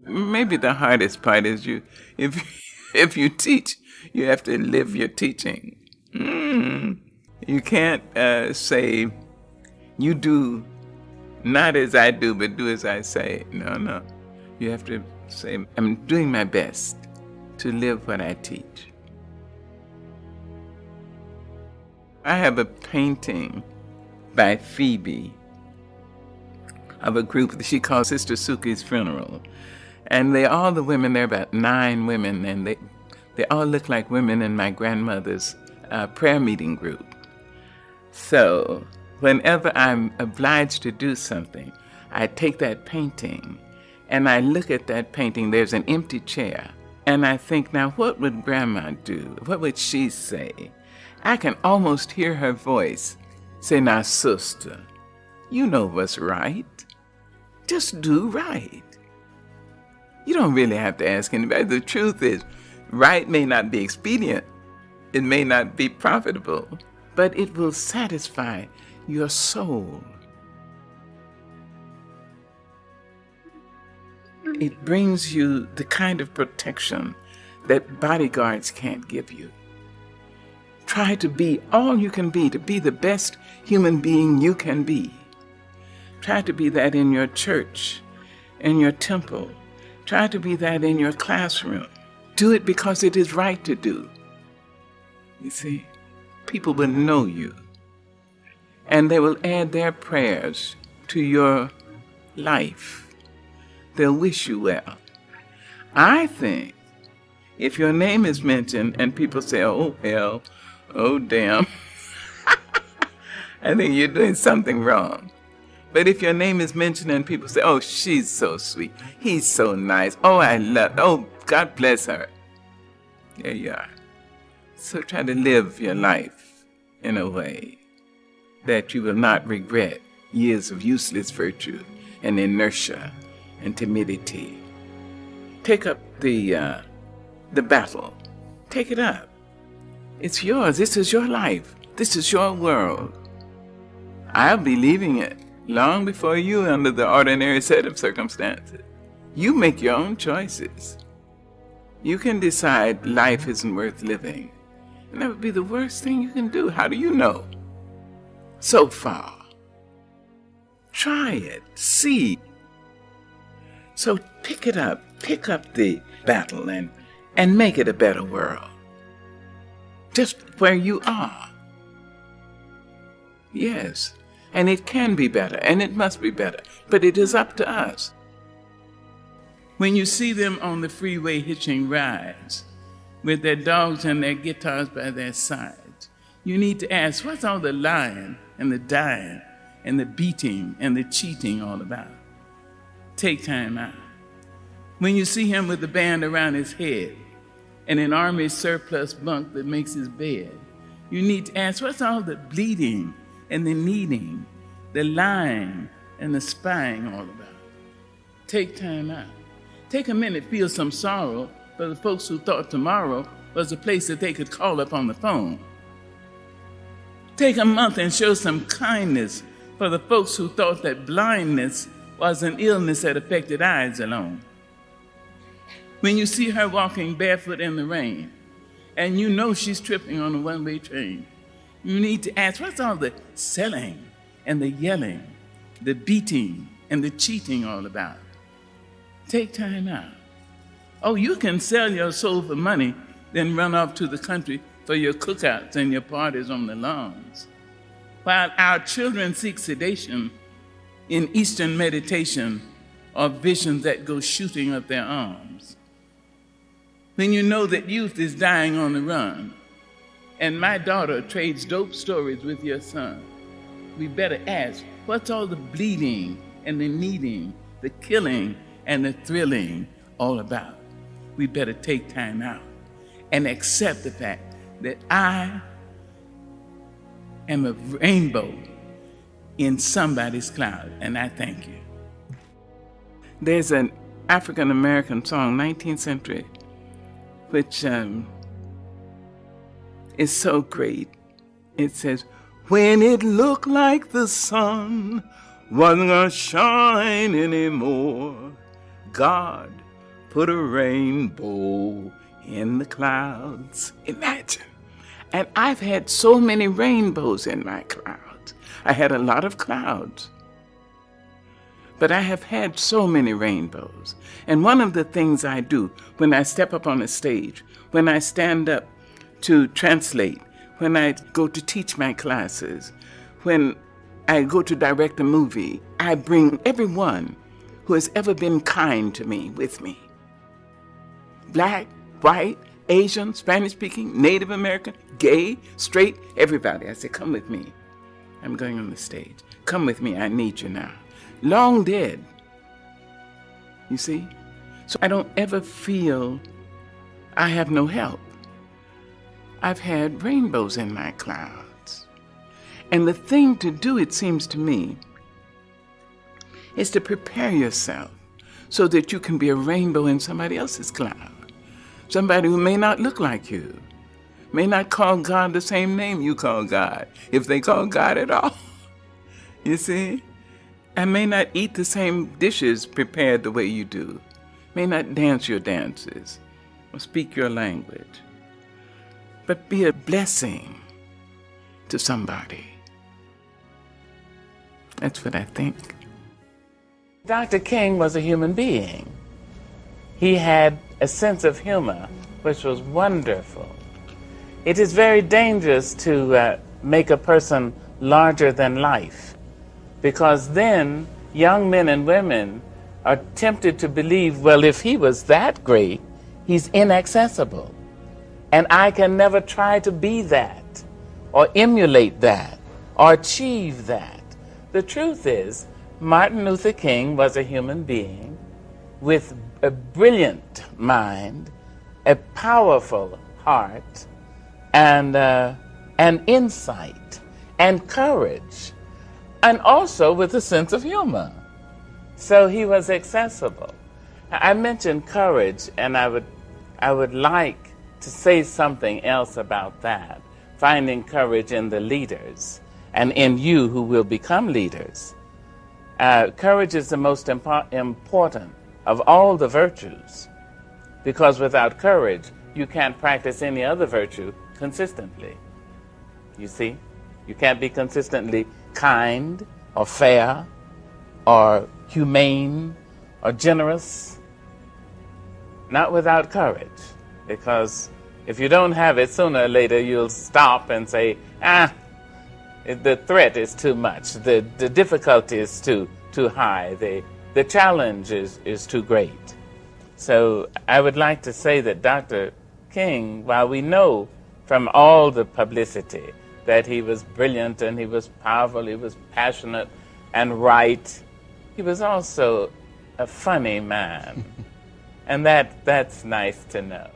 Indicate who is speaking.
Speaker 1: Maybe the hardest part is if if you teach, you have to live your teaching. You can't say you do not as I do, but do as I say. No, no. You have to say, I'm doing my best to live what I teach. I have a painting by Phoebe of a group that she calls Sister Suki's Funeral. And all the women, there are about 9 women, and they all look like women in my grandmother's prayer meeting group. So whenever I'm obliged to do something, I take that painting and I look at that painting. There's an empty chair. And I think, now what would Grandma do? What would she say? I can almost hear her voice say, now, sister, you know what's right. Just do right. You don't really have to ask anybody. The truth is, right may not be expedient. It may not be profitable, but it will satisfy your soul. It brings you the kind of protection that bodyguards can't give you. Try to be all you can be, to be the best human being you can be. Try to be that in your church, in your temple. Try to be that in your classroom. Do it because it is right to do. You see, people will know you, and they will add their prayers to your life. They'll wish you well. I think if your name is mentioned and people say, oh, hell, oh, damn, I think you're doing something wrong. But if your name is mentioned and people say, oh, she's so sweet, he's so nice, oh, God bless her. There you are. So try to live your life in a way that you will not regret years of useless virtue and inertia and timidity. Take up the battle. Take it up. It's yours. This is your life. This is your world. I'll be leaving it long before you under the ordinary set of circumstances. You make your own choices. You can decide life isn't worth living. And that would be the worst thing you can do. How do you know? So far. Try it. See. So pick it up. Pick up the battle and make it a better world. Just where you are. Yes. And it can be better, and it must be better. But it is up to us. When you see them on the freeway hitching rides with their dogs and their guitars by their sides, you need to ask, what's all the lying and the dying and the beating and the cheating all about? Take time out. When you see him with the band around his head and an army surplus bunk that makes his bed, you need to ask, what's all the bleeding and the kneading, the lying and the spying all about? Take time out. Take a minute, feel some sorrow for the folks who thought tomorrow was a place that they could call up on the phone. Take a month and show some kindness for the folks who thought that blindness was an illness that affected eyes alone. When you see her walking barefoot in the rain, and you know she's tripping on a one-way train, you need to ask, what's all the selling and the yelling, the beating and the cheating all about? Take time out. Oh, you can sell your soul for money, then run off to the country for your cookouts and your parties on the lawns. While our children seek sedation in Eastern meditation or visions that go shooting up their arms. When you know that youth is dying on the run, and my daughter trades dope stories with your son, we better ask, what's all the bleeding and the kneading, the killing and the thrilling all about? We better take time out and accept the fact that I am a rainbow in somebody's cloud, and I thank you. There's an African-American song, 19th century, which is so great. It says, when it looked like the sun wasn't gonna shine anymore, God put a rainbow in the clouds. Imagine. And I've had so many rainbows in my clouds. I had a lot of clouds. But I have had so many rainbows. And one of the things I do when I step up on a stage, when I stand up to translate, when I go to teach my classes, when I go to direct a movie, I bring everyone who has ever been kind to me with me. Black, white, Asian, Spanish-speaking, Native American, gay, straight, everybody. I say, come with me. I'm going on the stage. Come with me, I need you now. Long dead. You see? So I don't ever feel I have no help. I've had rainbows in my clouds. And the thing to do, it seems to me, is to prepare yourself so that you can be a rainbow in somebody else's cloud. Somebody who may not look like you, may not call God the same name you call God, if they call God at all. You see? And may not eat the same dishes prepared the way you do, may not dance your dances or speak your language, but be a blessing to somebody. That's what I think. Dr. King was a human being. He had a sense of humor, which was wonderful. It is very dangerous to make a person larger than life, because then young men and women are tempted to believe, well, if he was that great, he's inaccessible. And I can never try to be that, or emulate that, or achieve that. The truth is, Martin Luther King was a human being with a brilliant mind, a powerful heart, and insight, and courage, and also with a sense of humor. So he was accessible. I mentioned courage, and I would like to say something else about that, finding courage in the leaders and in you who will become leaders. Courage is the most important of all the virtues, because without courage, you can't practice any other virtue consistently. You see? You can't be consistently kind or fair or humane or generous, not without courage, because if you don't have it, sooner or later you'll stop and say, the threat is too much, the difficulty is too high, the challenge is too great. So I would like to say that Dr. King, while we know from all the publicity that he was brilliant and he was powerful, he was passionate and right, he was also a funny man. And that's nice to know.